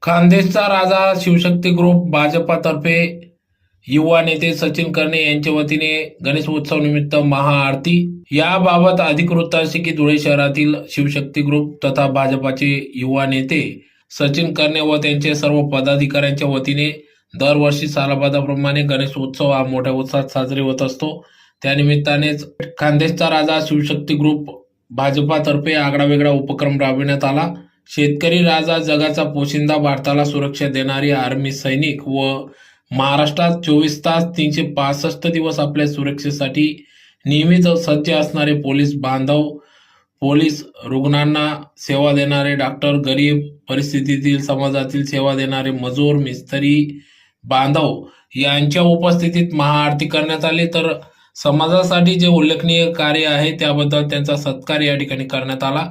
खानदेशचा राजा Shivshakti group भाजपातर्फे युवा नेते सचिन करणे यांच्या वतीने गणेश उत्सव निमित्त महाआरती। याबाबत अधिक वृत्तांशी की धुळे शहरातील शिवशक्ती ग्रुप तथा भाजपाचे युवा नेते सचिन करणे व त्यांचे सर्व पदाधिकाऱ्यांच्या वतीने दरवर्षी सालाबादाप्रमाणे गणेश उत्सव हा मोठ्या उत्साहात साजरी होत असतो। त्यानिमित्तानेच खानदेशचा राजा शिवशक्ती ग्रुप भाजपातर्फे आगळावेगळा उपक्रम राबविण्यात आला। शेतकरी राजा जगाचा पोशिंदा, भारताला सुरक्षा देणारी आर्मी सैनिक व महाराष्ट्रात 24 तास 365 दिवस आपल्या सुरक्षेसाठी नेहमीच सज्ज असणारे पोलीस बांधव, पोलीस, रुग्णांना सेवा देणारे डॉक्टर, गरीब परिस्थितीतील समाजातील सेवा देणारे मजूर, मिस्त्री बांधव यांच्या उपस्थितीत महाआरती करण्यात आली। तर समाजासाठी जे उल्लेखनीय कार्य आहे त्याबद्दल त्यांचा सत्कार या ठिकाणी करण्यात आला।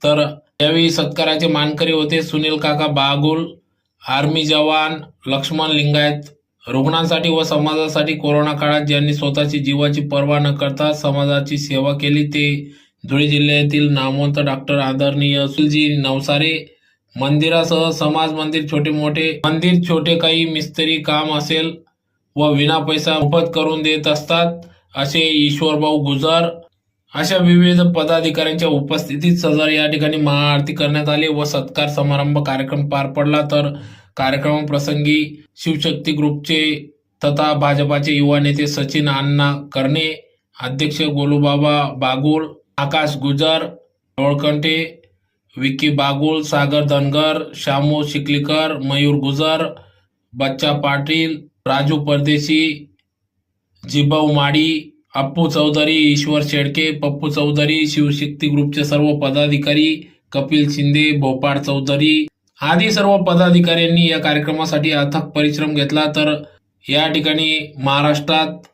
तर यावेळी सत्काराचे मानकरी होते सुनील काका बागुल, आर्मी जवान लक्ष्मण लिंगायत। रुग्णांसाठी व समाजासाठी कोरोना काळात ज्यांनी स्वतःची जीवाची पर्वा न करता समाजाची सेवा केली ते धुळे जिल्ह्यातील नामवंत डॉक्टर आदरणीय सुनीलजी नवसारे। मंदिरासह समाज मंदिर, छोटे मोठे मंदिर, छोटे काही मिस्त्री काम असेल व विना पैसा मोफत करून देत असतात असे ईश्वरभाऊ गुजर, अशा विविध पदाधिकाऱ्यांच्या उपस्थितीत सदर या ठिकाणी महाआरती करण्यात आली व सत्कार समारंभ कार्यक्रम पार पडला। तर कार्यक्रमाप्रसंगी शिवशक्ती ग्रुपचे तथा भाजपाचे युवा नेते सचिन अण्णा करणे, अध्यक्ष गोलूबाबा बागुल, आकाश गुजर, ओळकंटे, विकी बागुल, सागर धनगर, शामू शिकलीकर, मयूर गुजर, बच्चा पाटील, राजू परदेशी, जिबाऊ माडी, अप्पू चौधरी, ईश्वर शेडके, पप्पू चौधरी, शिवशक्ती ग्रुपचे सर्व पदाधिकारी, कपिल शिंदे, भोपाळ चौधरी आदी सर्व पदाधिकाऱ्यांनी या कार्यक्रमासाठी अथक परिश्रम घेतला। तर या ठिकाणी महाराष्ट्रात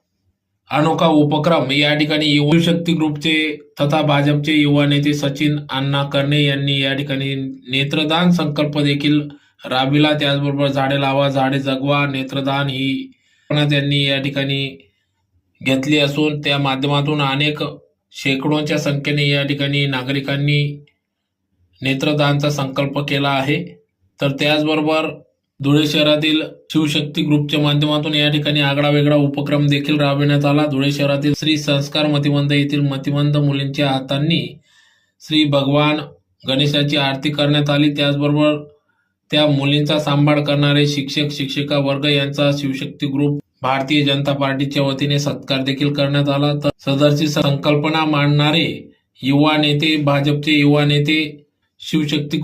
अनोखा उपक्रम या ठिकाणी शिवशक्ती ग्रुपचे तथा भाजपचे युवा नेते सचिन अण्णा करणे यांनी या ठिकाणी नेत्रदान संकल्प देखील राबविला। त्याचबरोबर झाडे लावा झाडे जगवा नेत्रदान ही त्यांनी या ठिकाणी घेतली असून त्या माध्यमातून अनेक शेकडोंच्या संख्येने या ठिकाणी नागरिकांनी नेत्रदानचा संकल्प केला आहे। तर त्याचबरोबर धुळे शहरातील शिवशक्ती ग्रुपच्या माध्यमातून या ठिकाणी आगळावेगळा उपक्रम देखील राबविण्यात आला। धुळे शहरातील श्री संस्कार मतिमंद येथील मतिमंद मुलींच्या हातांनी श्री भगवान गणेशाची आरती करण्यात आली। त्याचबरोबर त्या मुलींचा सांभाळ करणारे शिक्षक शिक्षिका वर्ग यांचा शिवशक्ती ग्रुप भारतीय जनता पार्टीच्या वतीने सत्कार देखील करण्यात आला। तर सदरची संकल्पना मांडणारे युवा नेते, भाजपचे युवा नेते, शिवशक्ती